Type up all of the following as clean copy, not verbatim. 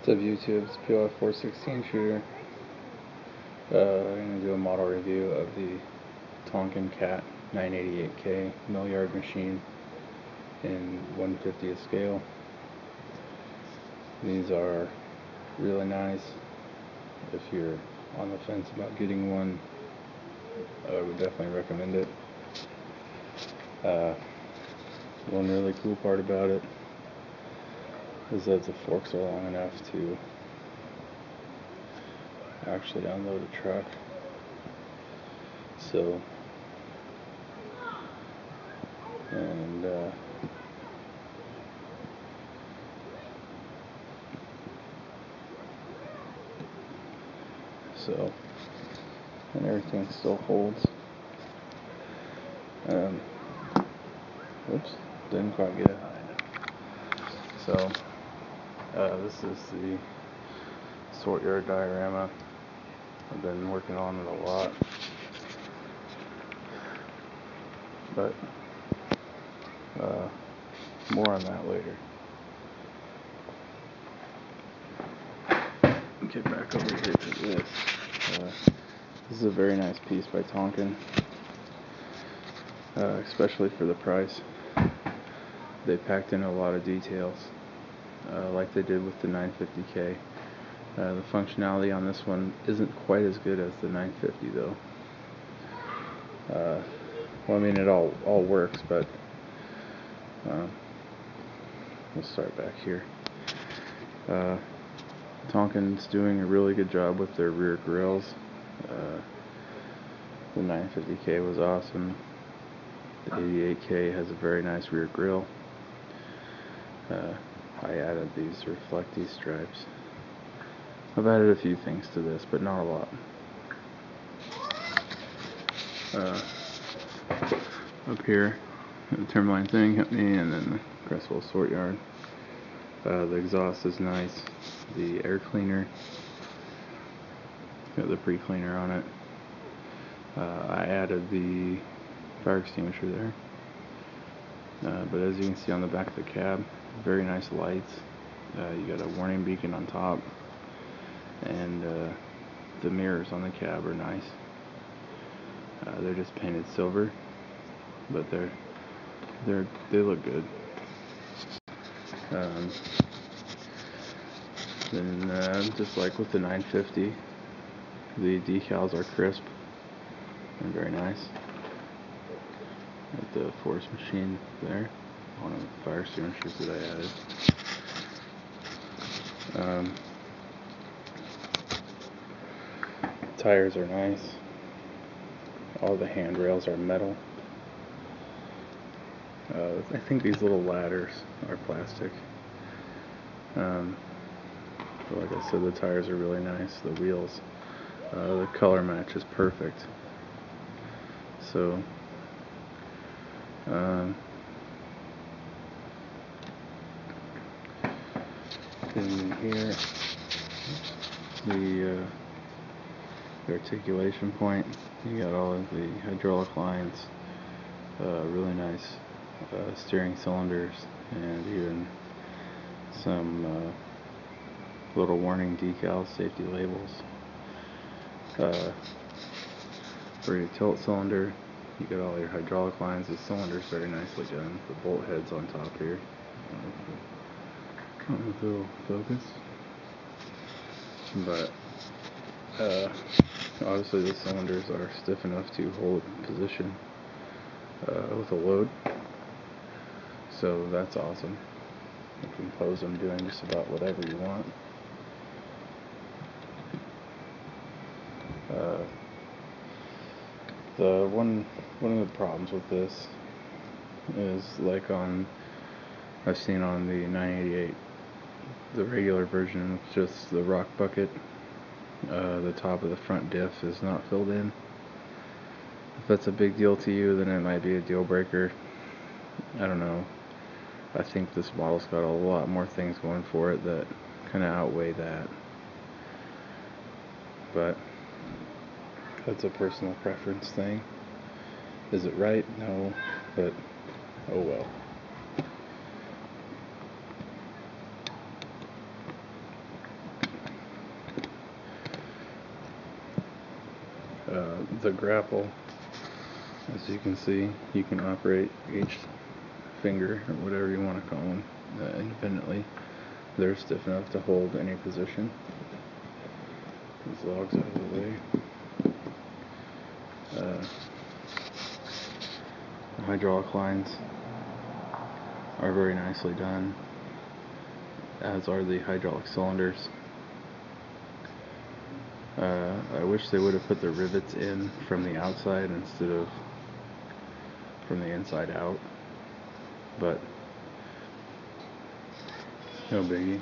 What's up YouTube, it's POF 416 shooter. I'm going to do a model review of the Tonkin Cat 988K Millyard machine in 1/50th scale. These are really nice. If you're on the fence about getting one, I would definitely recommend it. One really cool part about it is that the forks are long enough to actually unload a truck. So, and everything still holds. Oops, didn't quite get it high. So, this is the sort yard diorama. I've been working on it a lot, but more on that later. Get back over here to this. This is a very nice piece by Tonkin, especially for the price. They packed in a lot of details, like they did with the 950K. The functionality on this one isn't quite as good as the 950 though. Well, I mean, it all works, but we'll start back here. Tonkin's doing a really good job with their rear grills. The 950K was awesome. The 88K has a very nice rear grill. I added these reflecty stripes. I've added a few things to this, but not a lot. Up here, the trimline thing hit me, and then the Grapple sort yard. The exhaust is nice. The air cleaner, got the pre-cleaner on it. I added the fire extinguisher there. But as you can see on the back of the cab, very nice lights. You got a warning beacon on top, and the mirrors on the cab are nice. They're just painted silver, but they look good. Then just like with the 950, the decals are crisp and very nice. Got the force machine there, one of the fire extinguishers that I added. Tires are nice. All the handrails are metal. I think these little ladders are plastic. But like I said, the tires are really nice. The wheels, the color match is perfect. So, in here, the articulation point, you got all of the hydraulic lines, really nice steering cylinders, and even some little warning decals, safety labels. For your tilt cylinder, you got all your hydraulic lines. The cylinder's very nicely done. The bolt heads on top here. I don't know if it'll focus, but obviously the cylinders are stiff enough to hold position with a load, so that's awesome. You can pose them doing just about whatever you want. One of the problems with this is, like I've seen on the 988, the regular version, it's just the rock bucket. The top of the front diff is not filled in. If that's a big deal to you, then it might be a deal breaker. I don't know. I think this model's got a lot more things going for it that kind of outweigh that. But that's a personal preference thing. Is it right? No, but oh well. the grapple, as you can see, you can operate each finger, or whatever you want to call them, independently. They're stiff enough to hold any position. These logs out of the way. The hydraulic lines are very nicely done, as are the hydraulic cylinders. I wish they would have put the rivets in from the outside instead of from the inside out, but no biggie.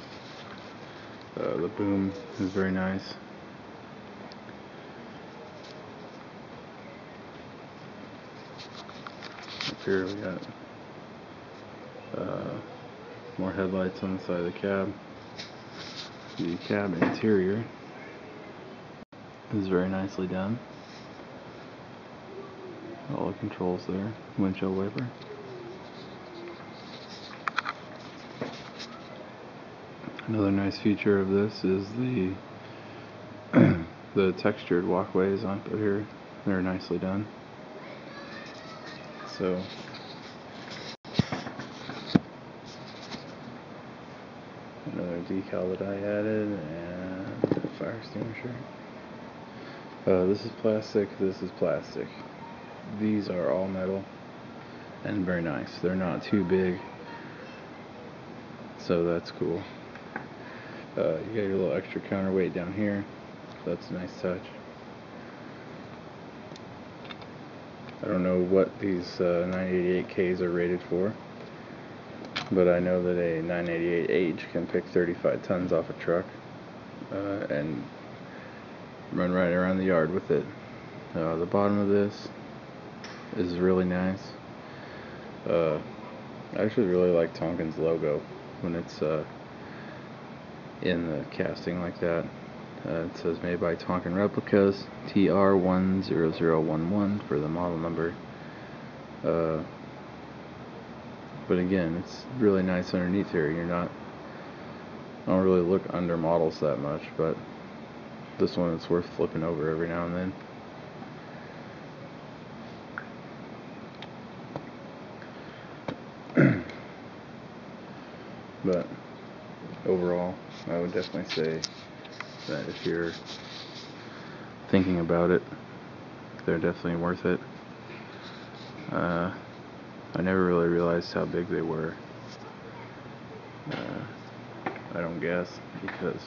The boom is very nice. Up here we got more headlights on the side of the cab. The cab interior is very nicely done. All the controls there. Windshield wiper. Another nice feature of this is the the textured walkways on up here. They're nicely done. So another decal that I added, and fire extinguisher. This is plastic, this is plastic. These are all metal and very nice. They're not too big, so that's cool. You got your little extra counterweight down here. That's a nice touch. I don't know what these 988Ks are rated for, but I know that a 988H can pick 35 tons off a truck and run right around the yard with it. The bottom of this is really nice. I actually really like Tonkin's logo when it's in the casting like that. It says made by Tonkin Replicas, TR10011 for the model number. But again, it's really nice underneath here. I don't really look under models that much, but this one is worth flipping over every now and then. But overall, I would definitely say that if you're thinking about it, they're definitely worth it. I never really realized how big they were. I don't guess, because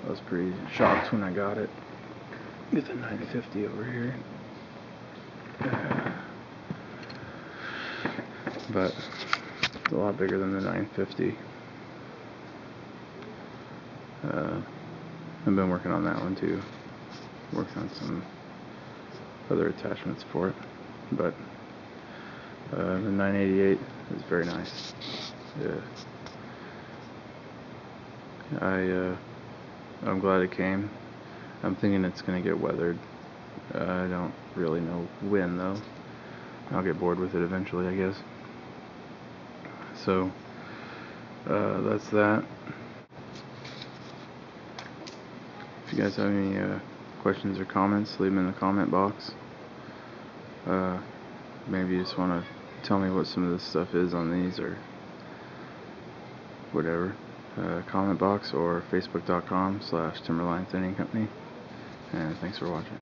I was pretty shocked when I got it. Get the 950 over here. But it's a lot bigger than the 950. I've been working on that one too. Working on some other attachments for it. But the 988 is very nice. I'm glad it came. I'm thinking it's going to get weathered. I don't really know when though. I'll get bored with it eventually, I guess. So that's that. If you guys have any questions or comments, leave them in the comment box. Maybe you just want to tell me what some of this stuff is on these or whatever. Comment box or facebook.com/Timberline Thinning Company. And thanks for watching.